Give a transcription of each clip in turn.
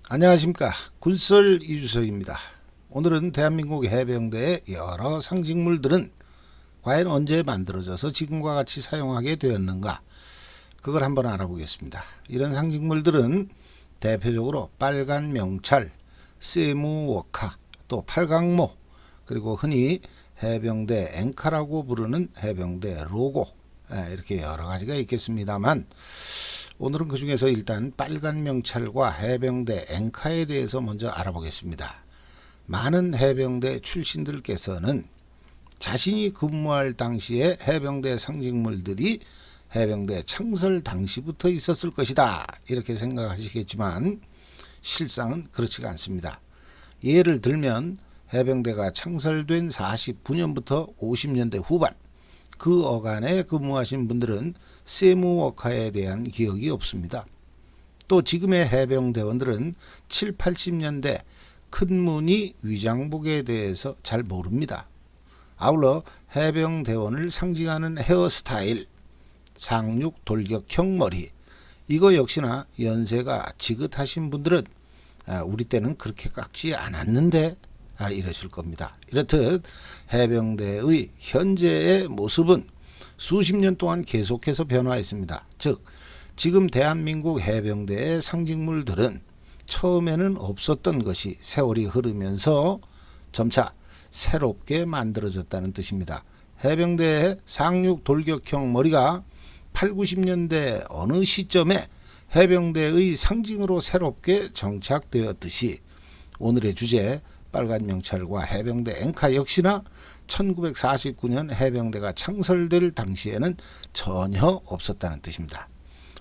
안녕하십니까. 군썰 이주석입니다. 오늘은 대한민국 해병대의 여러 상징물들은 과연 언제 만들어져서 지금과 같이 사용하게 되었는가, 그걸 한번 알아보겠습니다. 이런 상징물들은 대표적으로 빨간 명찰, 세무워카, 또 팔강모, 그리고 흔히 해병대 앵카라고 부르는 해병대 로고, 이렇게 여러 가지가 있겠습니다만, 오늘은 그 중에서 일단 빨간 명찰과 해병대 앵카에 대해서 먼저 알아보겠습니다. 많은 해병대 출신들께서는 자신이 근무할 당시에 해병대 상징물들이 해병대 창설 당시부터 있었을 것이다, 이렇게 생각하시겠지만 실상은 그렇지가 않습니다. 예를 들면 해병대가 창설된 49년부터 50년대 후반, 그 어간에 근무하신 분들은 세무워카에 대한 기억이 없습니다. 또 지금의 해병대원들은 7, 80년대 큰 무늬 위장복에 대해서 잘 모릅니다. 아울러 해병대원을 상징하는 헤어스타일, 상륙 돌격형 머리, 이거 역시나 연세가 지긋하신 분들은 우리 때는 그렇게 깎지 않았는데 이러실 겁니다. 이렇듯 해병대의 현재의 모습은 수십 년 동안 계속해서 변화했습니다. 즉 지금 대한민국 해병대의 상징물들은 처음에는 없었던 것이 세월이 흐르면서 점차 새롭게 만들어졌다는 뜻입니다. 해병대의 상륙 돌격형 머리가 8, 90년대 어느 시점에 해병대의 상징으로 새롭게 정착되었듯이 오늘의 주제 빨간 명찰과 해병대 앵카 역시나 1949년 해병대가 창설될 당시에는 전혀 없었다는 뜻입니다.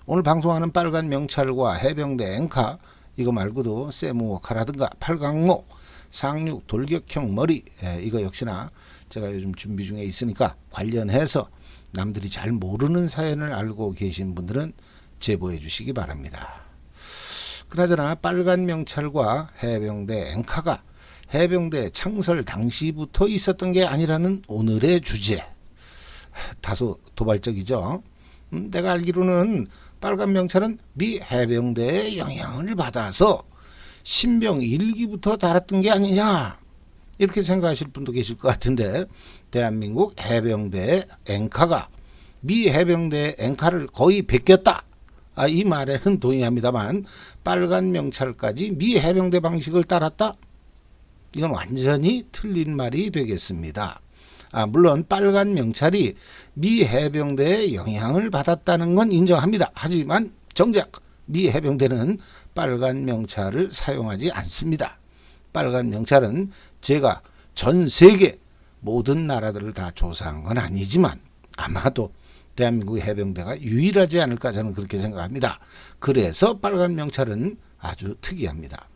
오늘 방송하는 빨간 명찰과 해병대 앵카, 이거 말고도 세무워카라든가 팔강모, 상륙 돌격형 머리, 이거 역시나 제가 요즘 준비 중에 있으니까 관련해서 남들이 잘 모르는 사연을 알고 계신 분들은 제보해 주시기 바랍니다. 그나저나 빨간 명찰과 해병대 앵카가 해병대 창설 당시부터 있었던 게 아니라는 오늘의 주제, 다소 도발적이죠. 내가 알기로는 빨간 명찰은 미 해병대의 영향을 받아서 신병 1기부터 달았던 게 아니냐, 이렇게 생각하실 분도 계실 것 같은데, 대한민국 해병대의 앵카가 미 해병대의 앵카를 거의 베꼈다, 이 말에는 동의합니다만 빨간 명찰까지 미 해병대 방식을 따랐다? 이건 완전히 틀린 말이 되겠습니다. 물론 빨간 명찰이 미 해병대의 영향을 받았다는 건 인정합니다. 하지만 정작 미 해병대는 빨간 명찰을 사용하지 않습니다. 빨간 명찰은 제가 전 세계 모든 나라들을 다 조사한 건 아니지만 아마도 대한민국 해병대가 유일하지 않을까, 저는 그렇게 생각합니다. 그래서 빨간 명찰은 아주 특이합니다.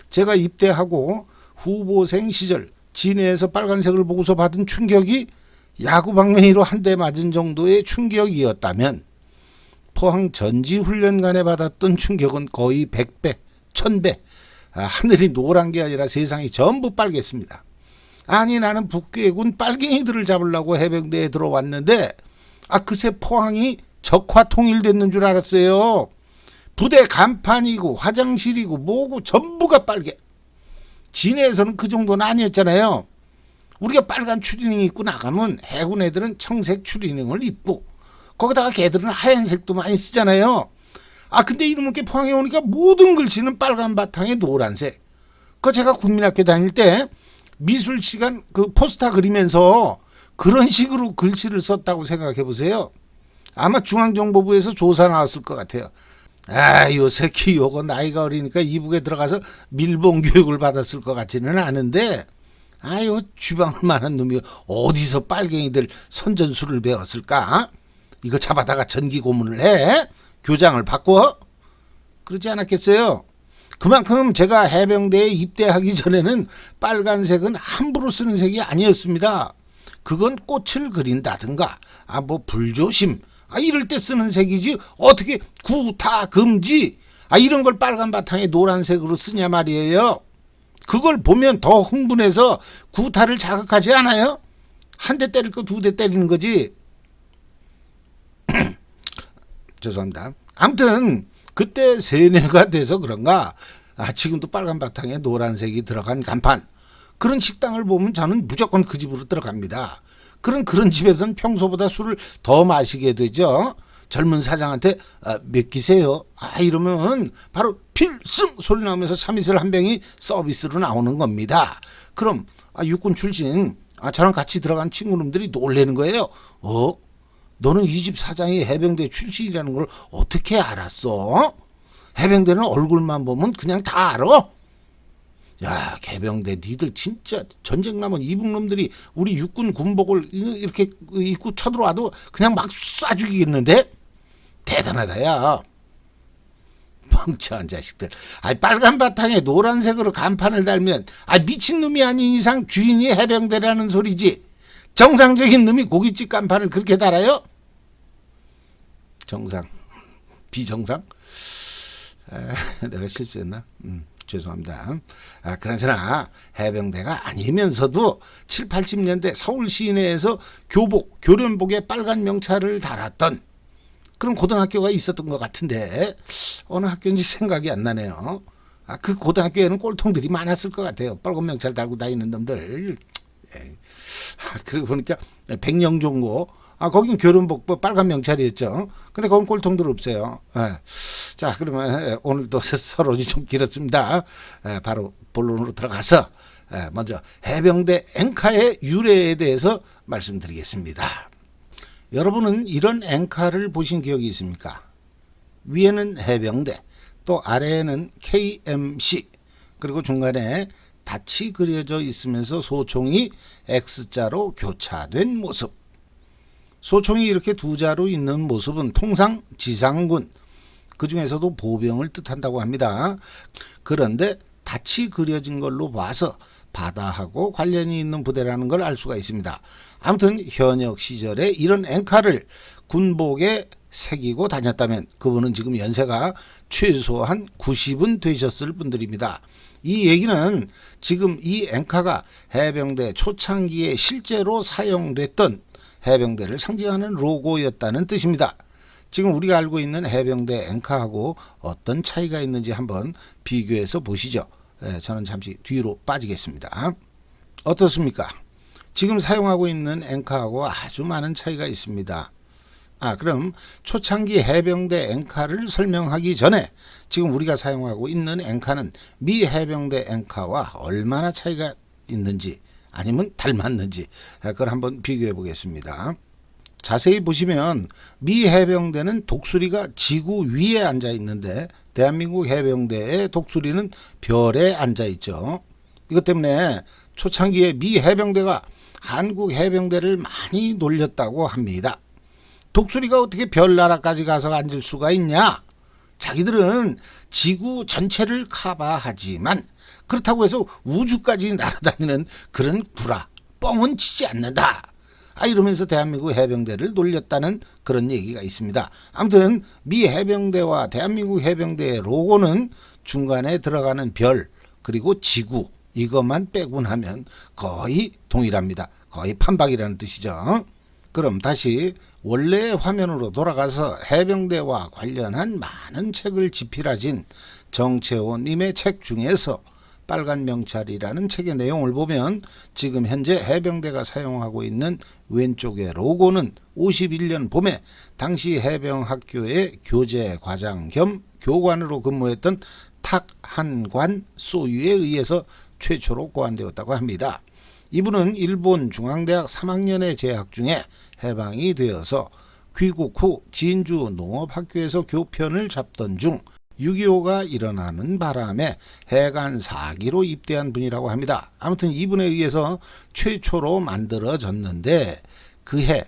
제가 입대하고 후보생 시절 진해에서 빨간색을 보고서 받은 충격이 야구방망이로 한 대 맞은 정도의 충격이었다면 포항 전지훈련관에 받았던 충격은 거의 100배, 1000배, 하늘이 노란 게 아니라 세상이 전부 빨갰습니다. 아니, 나는 북괴군 빨갱이들을 잡으려고 해병대에 들어왔는데 그새 포항이 적화 통일됐는 줄 알았어요. 부대 간판이고 화장실이고 뭐고 전부가 빨개. 진해에서는 그 정도는 아니었잖아요. 우리가 빨간 추리닝 입고 나가면 해군 애들은 청색 추리닝을 입고 거기다가 걔들은 하얀색도 많이 쓰잖아요. 근데 이놈의 포항에 오니까 모든 글씨는 빨간 바탕에 노란색. 제가 국민학교 다닐 때 미술 시간 그 포스터 그리면서 그런 식으로 글씨를 썼다고 생각해 보세요. 아마 중앙정보부에서 조사 나왔을 것 같아요. 요 새끼 요거 나이가 어리니까 이북에 들어가서 밀봉 교육을 받았을 것 같지는 않은데, 요 주방을 만한 놈이 어디서 빨갱이들 선전술을 배웠을까? 이거 잡아다가 전기 고문을 해? 교장을 바꿔? 그러지 않았겠어요? 그만큼 제가 해병대에 입대하기 전에는 빨간색은 함부로 쓰는 색이 아니었습니다. 그건 꽃을 그린다든가 뭐 불조심, 이럴 때 쓰는 색이지 어떻게 구타 금지 이런 걸 빨간 바탕에 노란색으로 쓰냐 말이에요. 그걸 보면 더 흥분해서 구타를 자극하지 않아요? 한 대 때릴 거 두 대 때리는 거지. 죄송합니다. 아무튼 그때 세뇌가 돼서 그런가 지금도 빨간 바탕에 노란색이 들어간 간판, 그런 식당을 보면 저는 무조건 그 집으로 들어갑니다. 그런 집에서는 평소보다 술을 더 마시게 되죠. 젊은 사장한테 몇 기세요? 이러면 바로 필승 소리 나면서 참이슬 한 병이 서비스로 나오는 겁니다. 그럼 육군 출신 저랑 같이 들어간 친구놈들이 놀라는 거예요. 너는 이 집 사장이 해병대 출신이라는 걸 어떻게 알았어? 해병대는 얼굴만 보면 그냥 다 알아? 야, 개병대 니들 진짜 전쟁 남은 이북놈들이 우리 육군 군복을 이렇게 입고 쳐들어와도 그냥 막 쏴 죽이겠는데? 대단하다, 야. 멍청한 자식들. 빨간 바탕에 노란색으로 간판을 달면 미친놈이 아닌 이상 주인이 해병대라는 소리지. 정상적인 놈이 고깃집 간판을 그렇게 달아요? 정상. 비정상? 내가 실수했나? 죄송합니다. 그러나 해병대가 아니면서도 7, 80년대 서울 시내에서 교련복에 빨간 명찰을 달았던 그런 고등학교가 있었던 것 같은데 어느 학교인지 생각이 안 나네요. 그 고등학교에는 꼴통들이 많았을 것 같아요. 빨간 명찰 달고 다니는 놈들. 그리고 보니까 백령종고 거긴 교련복 빨간 명찰이었죠. 근데 거긴 꼴통들 없어요. 자, 그러면 오늘도 서론이 좀 길었습니다. 바로 본론으로 들어가서 먼저 해병대 앵카의 유래에 대해서 말씀드리겠습니다. 여러분은 이런 앵카를 보신 기억이 있습니까? 위에는 해병대, 또 아래에는 KMC, 그리고 중간에 닻이 그려져 있으면서 소총이 X자로 교차된 모습. 소총이 이렇게 두 자로 있는 모습은 통상 지상군, 그 중에서도 보병을 뜻한다고 합니다. 그런데 닻이 그려진 걸로 봐서 바다하고 관련이 있는 부대라는 걸 알 수가 있습니다. 아무튼 현역 시절에 이런 앵카를 군복에 새기고 다녔다면 그분은 지금 연세가 최소한 90은 되셨을 분들입니다. 이 얘기는 지금 이 앵카가 해병대 초창기에 실제로 사용됐던 해병대를 상징하는 로고였다는 뜻입니다. 지금 우리가 알고 있는 해병대 앵카하고 어떤 차이가 있는지 한번 비교해서 보시죠. 저는 잠시 뒤로 빠지겠습니다. 어떻습니까? 지금 사용하고 있는 앵카하고 아주 많은 차이가 있습니다. 그럼 초창기 해병대 앵카를 설명하기 전에 지금 우리가 사용하고 있는 앵카는 미 해병대 앵카와 얼마나 차이가 있는지 아니면 닮았는지 그걸 한번 비교해 보겠습니다. 자세히 보시면 미 해병대는 독수리가 지구 위에 앉아 있는데 대한민국 해병대의 독수리는 별에 앉아 있죠. 이것 때문에 초창기에 미 해병대가 한국 해병대를 많이 놀렸다고 합니다. 독수리가 어떻게 별나라까지 가서 앉을 수가 있냐? 자기들은 지구 전체를 커버하지만 그렇다고 해서 우주까지 날아다니는 그런 구라 뻥은 치지 않는다. 이러면서 대한민국 해병대를 놀렸다는 그런 얘기가 있습니다. 아무튼 미 해병대와 대한민국 해병대의 로고는 중간에 들어가는 별 그리고 지구 이것만 빼고 나면 거의 동일합니다. 거의 판박이라는 뜻이죠. 그럼 다시 원래의 화면으로 돌아가서 해병대와 관련한 많은 책을 집필하신 정채호님의 책 중에서 빨간 명찰이라는 책의 내용을 보면 지금 현재 해병대가 사용하고 있는 왼쪽의 로고는 51년 봄에 당시 해병학교의 교재 과장 겸 교관으로 근무했던 탁한관 소유에 의해서 최초로 고안되었다고 합니다. 이분은 일본 중앙대학 3학년에 재학 중에 해방이 되어서 귀국 후 진주 농업학교에서 교편을 잡던 중 6.25가 일어나는 바람에 해관 4기로 입대한 분이라고 합니다. 아무튼 이분에 의해서 최초로 만들어졌는데 그해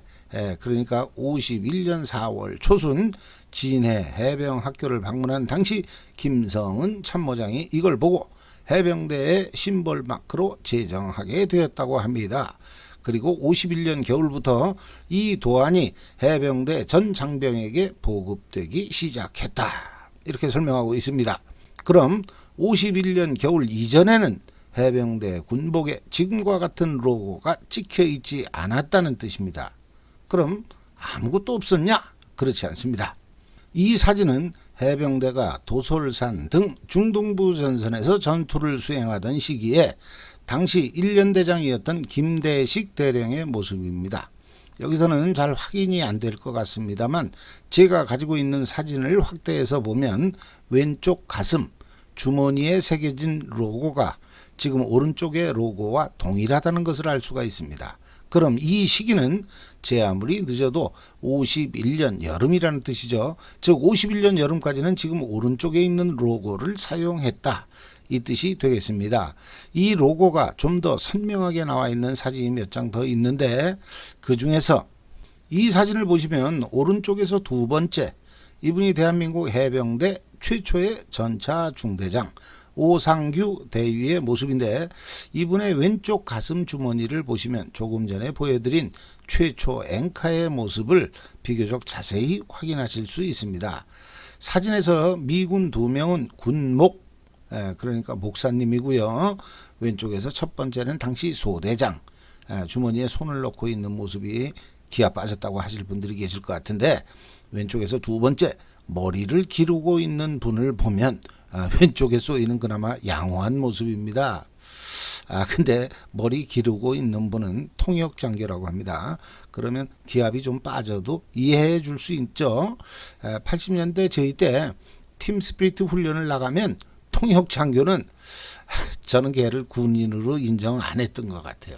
그러니까 51년 4월 초순 진해 해병학교를 방문한 당시 김성은 참모장이 이걸 보고 해병대의 심벌 마크로 제정하게 되었다고 합니다. 그리고 51년 겨울부터 이 도안이 해병대 전 장병에게 보급되기 시작했다. 이렇게 설명하고 있습니다. 그럼 51년 겨울 이전에는 해병대 군복에 지금과 같은 로고가 찍혀 있지 않았다는 뜻입니다. 그럼 아무것도 없었냐? 그렇지 않습니다. 이 사진은 해병대가 도솔산 등 중동부 전선에서 전투를 수행하던 시기에 당시 1년대장이었던 김대식 대령의 모습입니다. 여기서는 잘 확인이 안 될 것 같습니다만 제가 가지고 있는 사진을 확대해서 보면 왼쪽 가슴 주머니에 새겨진 로고가 지금 오른쪽의 로고와 동일하다는 것을 알 수가 있습니다. 그럼 이 시기는 제 아무리 늦어도 51년 여름이라는 뜻이죠. 즉 51년 여름까지는 지금 오른쪽에 있는 로고를 사용했다, 이 뜻이 되겠습니다. 이 로고가 좀 더 선명하게 나와 있는 사진이 몇 장 더 있는데 그 중에서 이 사진을 보시면 오른쪽에서 두 번째, 이분이 대한민국 해병대 최초의 전차 중대장 오상규 대위의 모습인데, 이분의 왼쪽 가슴 주머니를 보시면 조금 전에 보여드린 최초 앵카의 모습을 비교적 자세히 확인하실 수 있습니다. 사진에서 미군 2명은 군목, 그러니까 목사님이고요. 왼쪽에서 첫 번째는 당시 소대장, 주머니에 손을 넣고 있는 모습이 기아 빠졌다고 하실 분들이 계실 것 같은데, 왼쪽에서 두 번째 머리를 기르고 있는 분을 보면 왼쪽에 쏘이는 그나마 양호한 모습입니다. 근데 머리 기르고 있는 분은 통역장교라고 합니다. 그러면 기압이 좀 빠져도 이해해 줄 수 있죠. 80년대 저희 때 팀 스피리트 훈련을 나가면 통역장교는 저는 걔를 군인으로 인정 안 했던 것 같아요.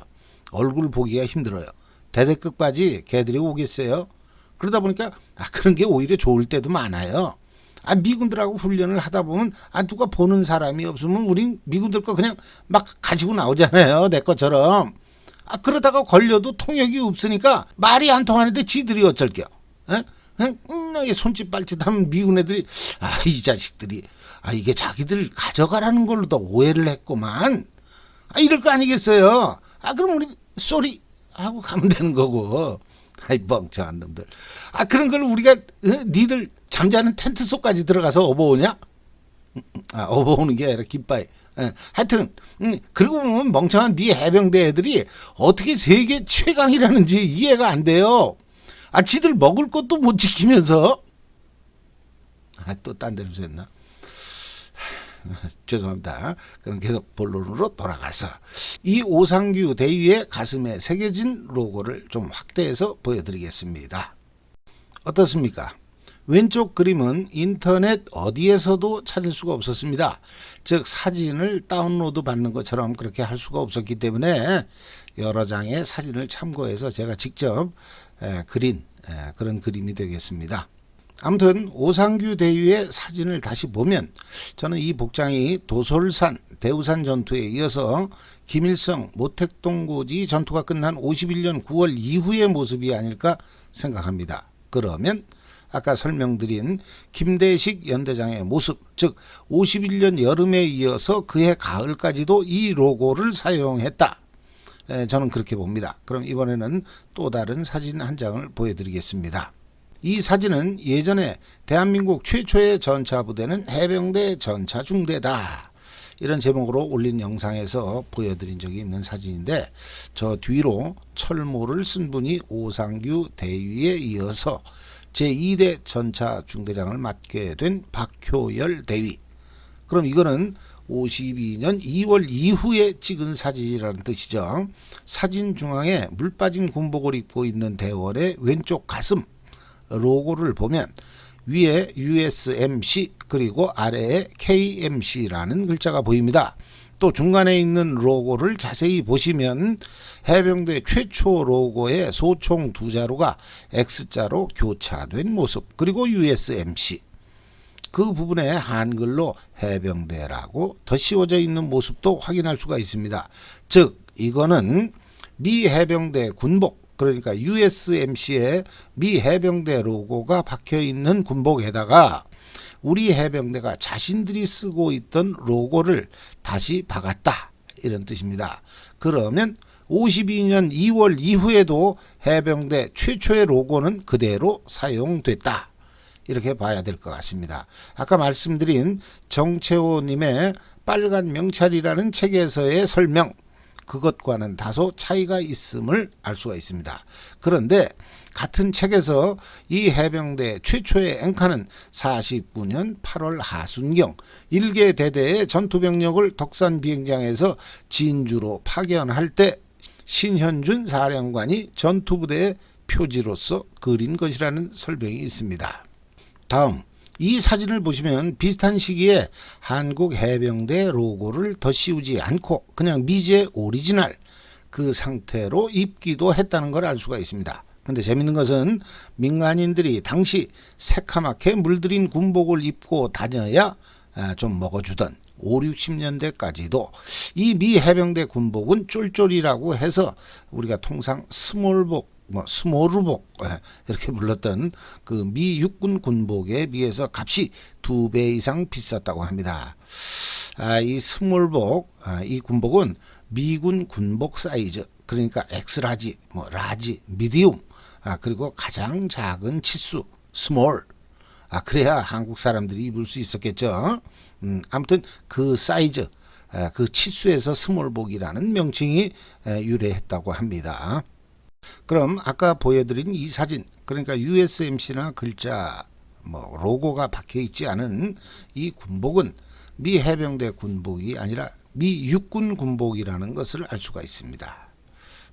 얼굴 보기가 힘들어요. 대대급 바지 걔들이 오겠어요? 그러다 보니까 그런 게 오히려 좋을 때도 많아요. 미군들하고 훈련을 하다 보면 누가 보는 사람이 없으면 우린 미군들 거 그냥 막 가지고 나오잖아요. 내 것처럼. 그러다가 걸려도 통역이 없으니까 말이 안 통하는데 지들이 어쩔겨. 그냥 손짓 발짓 하면 미군 애들이 이 자식들이 이게 자기들 가져가라는 걸로 더 오해를 했구만. 이럴 거 아니겠어요. 그럼 우리 쏘리 하고 가면 되는 거고. 멍청한 놈들. 그런 걸 우리가 니들 잠자는 텐트 속까지 들어가서 업어오냐? 업어오는 게 아니라 깃바에. 하여튼 그리고 보면 멍청한 니 해병대 애들이 어떻게 세계 최강이라는지 이해가 안 돼요. 지들 먹을 것도 못 지키면서. 또 딴 데로 샜나? 죄송합니다. 그럼 계속 본론으로 돌아가서 이 오상규 대위의 가슴에 새겨진 로고를 좀 확대해서 보여드리겠습니다. 어떻습니까? 왼쪽 그림은 인터넷 어디에서도 찾을 수가 없었습니다. 즉 사진을 다운로드 받는 것처럼 그렇게 할 수가 없었기 때문에 여러 장의 사진을 참고해서 제가 직접 그린 그런 그림이 되겠습니다. 아무튼 오상규 대위의 사진을 다시 보면 저는 이 복장이 도솔산, 대우산 전투에 이어서 김일성, 모택동고지 전투가 끝난 51년 9월 이후의 모습이 아닐까 생각합니다. 그러면 아까 설명드린 김대식 연대장의 모습, 즉 51년 여름에 이어서 그해 가을까지도 이 로고를 사용했다, 저는 그렇게 봅니다. 그럼 이번에는 또 다른 사진 한 장을 보여드리겠습니다. 이 사진은 예전에 대한민국 최초의 전차부대는 해병대 전차중대다, 이런 제목으로 올린 영상에서 보여드린 적이 있는 사진인데, 저 뒤로 철모를 쓴 분이 오상규 대위에 이어서 제2대 전차중대장을 맡게 된 박효열 대위. 그럼 이거는 52년 2월 이후에 찍은 사진이라는 뜻이죠. 사진 중앙에 물 빠진 군복을 입고 있는 대원의 왼쪽 가슴 로고를 보면 위에 USMC 그리고 아래에 KMC라는 글자가 보입니다. 또 중간에 있는 로고를 자세히 보시면 해병대 최초 로고의 소총 두 자루가 X자로 교차된 모습, 그리고 USMC 그 부분에 한글로 해병대라고 더 씌워져 있는 모습도 확인할 수가 있습니다. 즉 이거는 미 해병대 군복, 그러니까 USMC에 미 해병대 로고가 박혀 있는 군복에다가 우리 해병대가 자신들이 쓰고 있던 로고를 다시 박았다, 이런 뜻입니다. 그러면 52년 2월 이후에도 해병대 최초의 로고는 그대로 사용됐다, 이렇게 봐야 될 것 같습니다. 아까 말씀드린 정채호님의 빨간 명찰이라는 책에서의 설명, 그것과는 다소 차이가 있음을 알 수가 있습니다. 그런데 같은 책에서 이 해병대 최초의 앵카는 49년 8월 하순경 일개 대대의 전투병력을 덕산 비행장에서 진주로 파견할 때 신현준 사령관이 전투부대의 표지로서 그린 것이라는 설명이 있습니다. 다음 이 사진을 보시면 비슷한 시기에 한국 해병대 로고를 덧씌우지 않고 그냥 미제 오리지널 그 상태로 입기도 했다는 걸 알 수가 있습니다. 근데 재밌는 것은 민간인들이 당시 새카맣게 물들인 군복을 입고 다녀야 좀 먹어주던 5, 60년대까지도 이 미 해병대 군복은 쫄쫄이라고 해서 우리가 통상 스몰복 스모르복 이렇게 불렀던 그 미 육군 군복에 비해서 값이 2배 이상 비쌌다고 합니다. 이 스몰복 이 군복은 미군 군복 사이즈 그러니까 엑스라지, 라지, 미디움 그리고 가장 작은 치수 스몰 그래야 한국 사람들이 입을 수 있었겠죠. 아무튼 그 사이즈 그 치수에서 스몰복이라는 명칭이 유래했다고 합니다. 그럼 아까 보여드린 이 사진 그러니까 USMC나 글자 로고가 박혀 있지 않은 이 군복은 미 해병대 군복이 아니라 미 육군 군복이라는 것을 알 수가 있습니다.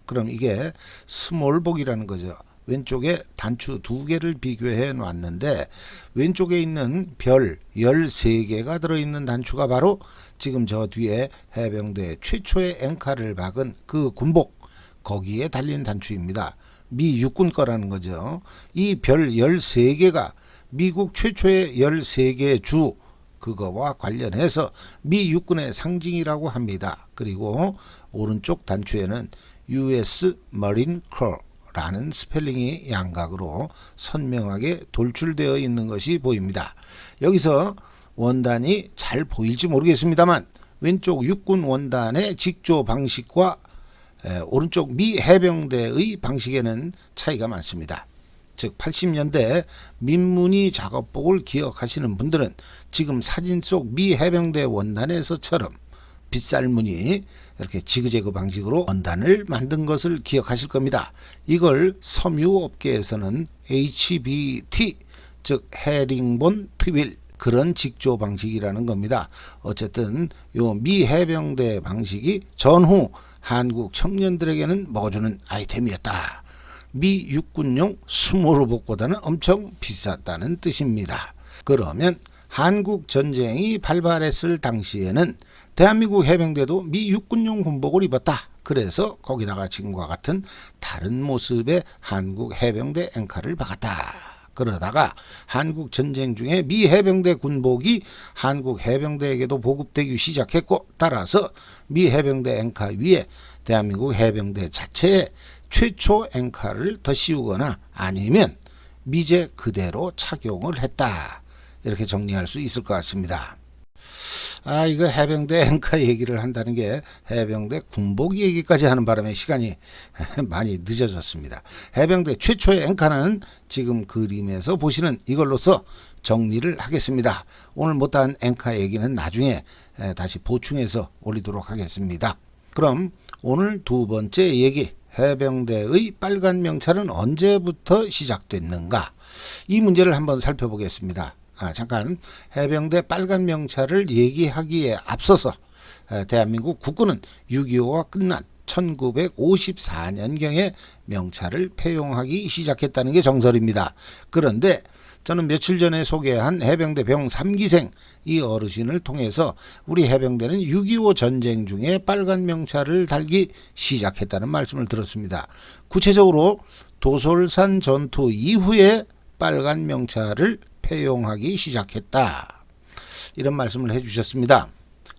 그럼 이게 스몰복이라는 거죠. 왼쪽에 단추 2개를 비교해 놨는데 왼쪽에 있는 별 13개가 들어있는 단추가 바로 지금 저 뒤에 해병대 최초의 앵카를 박은 그 군복 거기에 달린 단추입니다. 미 육군 거라는 거죠. 이 별 13개가 미국 최초의 13개 주 그거와 관련해서 미 육군의 상징이라고 합니다. 그리고 오른쪽 단추에는 US Marine Corps 라는 스펠링이 양각으로 선명하게 돌출되어 있는 것이 보입니다. 여기서 원단이 잘 보일지 모르겠습니다만 왼쪽 육군 원단의 직조 방식과 오른쪽 미 해병대의 방식에는 차이가 많습니다. 즉 80년대 민무늬 작업복을 기억하시는 분들은 지금 사진 속 미 해병대 원단에서처럼 빗살무늬 이렇게 지그재그 방식으로 원단을 만든 것을 기억하실 겁니다. 이걸 섬유업계에서는 HBT 즉 헤링본 트윌 그런 직조 방식이라는 겁니다. 어쨌든 요 미 해병대 방식이 전후 한국 청년들에게는 먹어주는 아이템이었다. 미 육군용 스몰복보다는 엄청 비쌌다는 뜻입니다. 그러면 한국 전쟁이 발발했을 당시에는 대한민국 해병대도 미 육군용 군복을 입었다. 그래서 거기다가 지금과 같은 다른 모습의 한국 해병대 앵카를 박았다. 그러다가 한국 전쟁 중에 미 해병대 군복이 한국 해병대에게도 보급되기 시작했고 따라서 미 해병대 앵카 위에 대한민국 해병대 자체의 최초 앵카를 덧씌우거나 아니면 미제 그대로 착용을 했다. 이렇게 정리할 수 있을 것 같습니다. 이거 해병대 앵카 얘기를 한다는 게 해병대 군복 얘기까지 하는 바람에 시간이 많이 늦어졌습니다. 해병대 최초의 앵카는 지금 그림에서 보시는 이걸로서 정리를 하겠습니다. 오늘 못한 앵카 얘기는 나중에 다시 보충해서 올리도록 하겠습니다. 그럼 오늘 두 번째 얘기 해병대의 빨간 명찰은 언제부터 시작됐는가 이 문제를 한번 살펴보겠습니다. 잠깐 해병대 빨간 명찰을 얘기하기에 앞서서 대한민국 국군은 6.25가 끝난 1954년경에 명찰을 폐용하기 시작했다는 게 정설입니다. 그런데 저는 며칠 전에 소개한 해병대 병 3기생 이 어르신을 통해서 우리 해병대는 6.25 전쟁 중에 빨간 명찰을 달기 시작했다는 말씀을 들었습니다. 구체적으로 도솔산 전투 이후에 빨간 명찰을 폐용하기 시작했다. 이런 말씀을 해주셨습니다.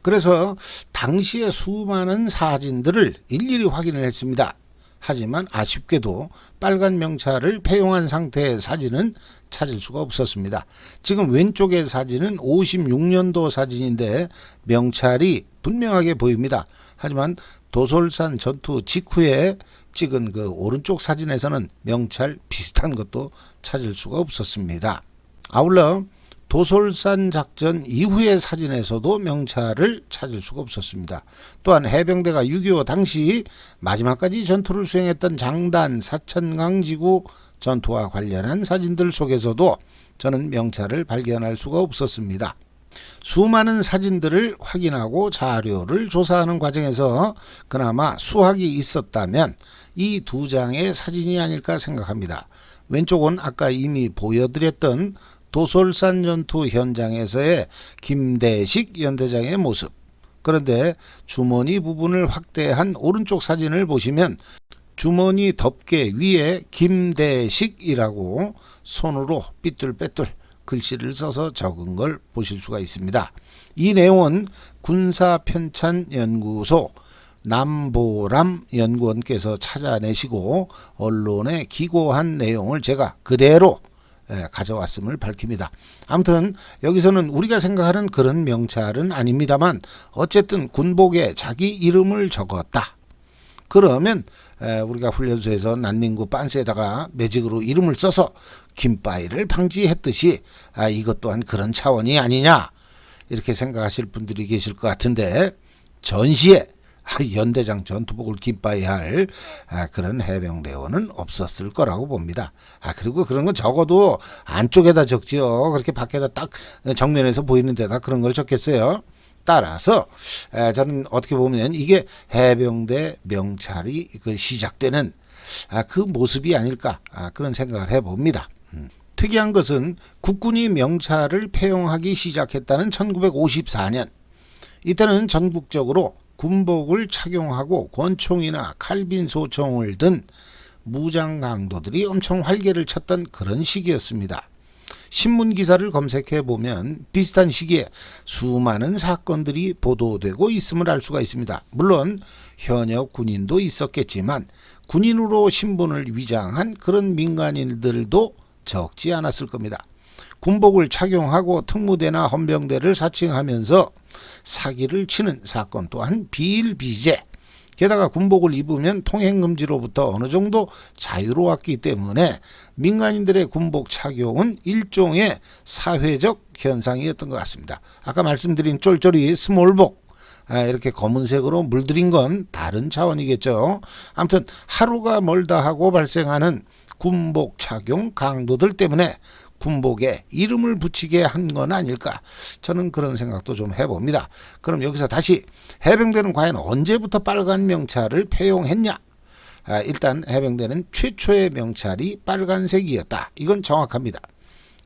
그래서 당시의 수많은 사진들을 일일이 확인을 했습니다. 하지만 아쉽게도 빨간 명찰을 폐용한 상태의 사진은 찾을 수가 없었습니다. 지금 왼쪽의 사진은 56년도 사진인데 명찰이 분명하게 보입니다. 하지만 도솔산 전투 직후에 찍은 그 오른쪽 사진에서는 명찰 비슷한 것도 찾을 수가 없었습니다. 아울러 도솔산 작전 이후의 사진에서도 명찰을 찾을 수가 없었습니다. 또한 해병대가 6.25 당시 마지막까지 전투를 수행했던 장단 사천강 지구 전투와 관련한 사진들 속에서도 저는 명찰을 발견할 수가 없었습니다. 수많은 사진들을 확인하고 자료를 조사하는 과정에서 그나마 수확이 있었다면 이 두 장의 사진이 아닐까 생각합니다. 왼쪽은 아까 이미 보여드렸던 도솔산 전투 현장에서의 김대식 연대장의 모습. 그런데 주머니 부분을 확대한 오른쪽 사진을 보시면 주머니 덮개 위에 김대식이라고 손으로 삐뚤빼뚤 글씨를 써서 적은 걸 보실 수가 있습니다. 이 내용은 군사편찬연구소 남보람 연구원께서 찾아내시고 언론에 기고한 내용을 제가 그대로 가져왔음을 밝힙니다. 아무튼 여기서는 우리가 생각하는 그런 명찰은 아닙니다만 어쨌든 군복에 자기 이름을 적었다. 그러면 우리가 훈련소에서 난닝구 빤스에다가 매직으로 이름을 써서 김바위를 방지했듯이 이것 또한 그런 차원이 아니냐 이렇게 생각하실 분들이 계실 것 같은데 전시에 연대장 전투복을 김바위할 그런 해병대원은 없었을 거라고 봅니다. 그리고 그런 건 적어도 안쪽에다 적지요. 그렇게 밖에다 딱 정면에서 보이는 데다 그런 걸 적겠어요. 따라서 저는 어떻게 보면 이게 해병대 명찰이 시작되는 그 모습이 아닐까 그런 생각을 해봅니다. 특이한 것은 국군이 명찰을 폐용하기 시작했다는 1954년 이때는 전국적으로 군복을 착용하고 권총이나 칼빈 소총을 든 무장 강도들이 엄청 활개를 쳤던 그런 시기였습니다. 신문 기사를 검색해 보면 비슷한 시기에 수많은 사건들이 보도되고 있음을 알 수가 있습니다. 물론 현역 군인도 있었겠지만 군인으로 신분을 위장한 그런 민간인들도 적지 않았을 겁니다. 군복을 착용하고 특무대나 헌병대를 사칭하면서 사기를 치는 사건 또한 비일비재. 게다가 군복을 입으면 통행금지로부터 어느 정도 자유로웠기 때문에 민간인들의 군복 착용은 일종의 사회적 현상이었던 것 같습니다. 아까 말씀드린 쫄쫄이 스몰복 이렇게 검은색으로 물들인 건 다른 차원이겠죠. 아무튼 하루가 멀다 하고 발생하는 군복 착용 강도들 때문에 군복에 이름을 붙이게 한 건 아닐까 저는 그런 생각도 좀 해봅니다. 그럼 여기서 다시 해병대는 과연 언제부터 빨간 명찰을 폐용했냐? 일단 해병대는 최초의 명찰이 빨간색이었다. 이건 정확합니다.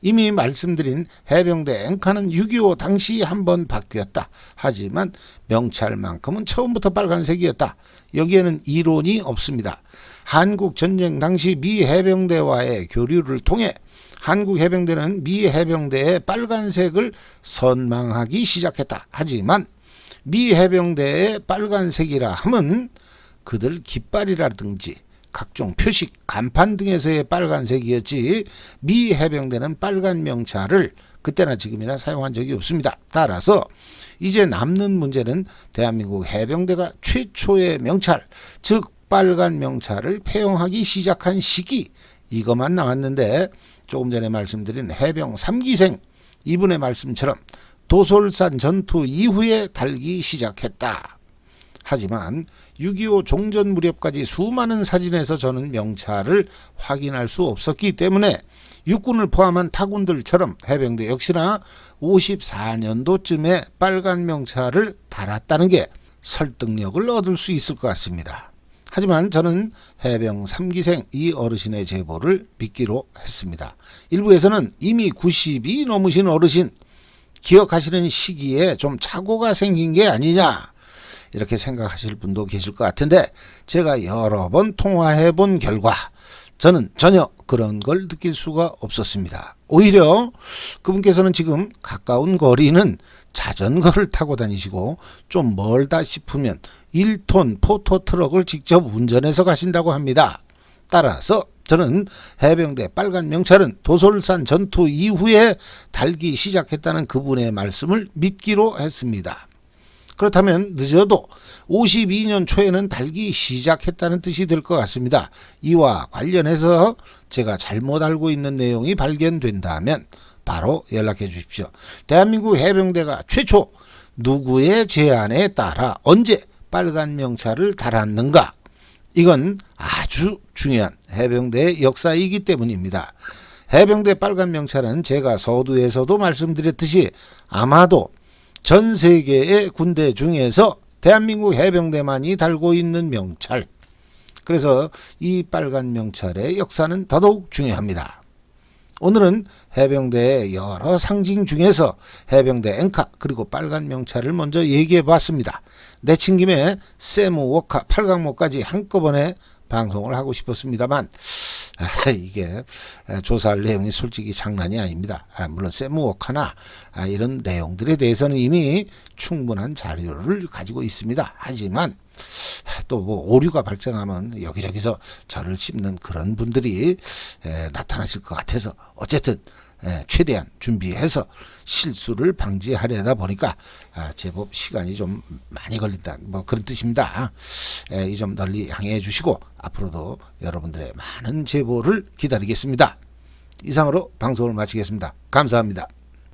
이미 말씀드린 해병대 앵카는 6.25 당시 한번 바뀌었다. 하지만 명찰만큼은 처음부터 빨간색이었다. 여기에는 이론이 없습니다. 한국 전쟁 당시 미 해병대와의 교류를 통해 한국 해병대는 미 해병대의 빨간색을 선망하기 시작했다. 하지만 미 해병대의 빨간색이라 함은 그들 깃발이라든지 각종 표식, 간판 등에서의 빨간색이었지 미 해병대는 빨간 명찰을 그때나 지금이나 사용한 적이 없습니다. 따라서 이제 남는 문제는 대한민국 해병대가 최초의 명찰, 즉 빨간 명찰을 폐용하기 시작한 시기 이것만 남았는데 조금 전에 말씀드린 해병 3기생 이분의 말씀처럼 도솔산 전투 이후에 달기 시작했다. 하지만 6.25 종전 무렵까지 수많은 사진에서 저는 명찰을 확인할 수 없었기 때문에 육군을 포함한 타군들처럼 해병대 역시나 54년도쯤에 빨간 명찰을 달았다는 게 설득력을 얻을 수 있을 것 같습니다. 하지만 저는 해병 3기생 이 어르신의 제보를 믿기로 했습니다. 일부에서는 이미 90이 넘으신 어르신 기억하시는 시기에 좀 착오가 생긴 게 아니냐 이렇게 생각하실 분도 계실 것 같은데 제가 여러 번 통화해 본 결과 저는 전혀 그런 걸 느낄 수가 없었습니다. 오히려 그분께서는 지금 가까운 거리는 자전거를 타고 다니시고 좀 멀다 싶으면 1톤 포토트럭을 직접 운전해서 가신다고 합니다. 따라서 저는 해병대 빨간 명찰은 도솔산 전투 이후에 달기 시작했다는 그분의 말씀을 믿기로 했습니다. 그렇다면 늦어도 52년 초에는 달기 시작했다는 뜻이 될 것 같습니다. 이와 관련해서 제가 잘못 알고 있는 내용이 발견된다면 바로 연락해 주십시오. 대한민국 해병대가 최초 누구의 제안에 따라 언제 빨간 명찰을 달았는가? 이건 아주 중요한 해병대의 역사이기 때문입니다. 해병대 빨간 명찰은 제가 서두에서도 말씀드렸듯이 아마도 전 세계의 군대 중에서 대한민국 해병대만이 달고 있는 명찰. 그래서 이 빨간 명찰의 역사는 더더욱 중요합니다. 오늘은 해병대의 여러 상징 중에서 해병대 엔카 그리고 빨간 명찰을 먼저 얘기해 봤습니다. 내친 김에 세무, 워카, 팔강모까지 한꺼번에 방송을 하고 싶었습니다만 이게 조사할 내용이 솔직히 장난이 아닙니다. 물론 세무, 워카나 이런 내용들에 대해서는 이미 충분한 자료를 가지고 있습니다. 하지만 또 뭐 오류가 발생하면 여기저기서 저를 씹는 그런 분들이 나타나실 것 같아서 어쨌든 최대한 준비해서 실수를 방지하려다 보니까 제법 시간이 좀 많이 걸린다 뭐 그런 뜻입니다. 이 점 널리 양해해 주시고 앞으로도 여러분들의 많은 제보를 기다리겠습니다. 이상으로 방송을 마치겠습니다. 감사합니다.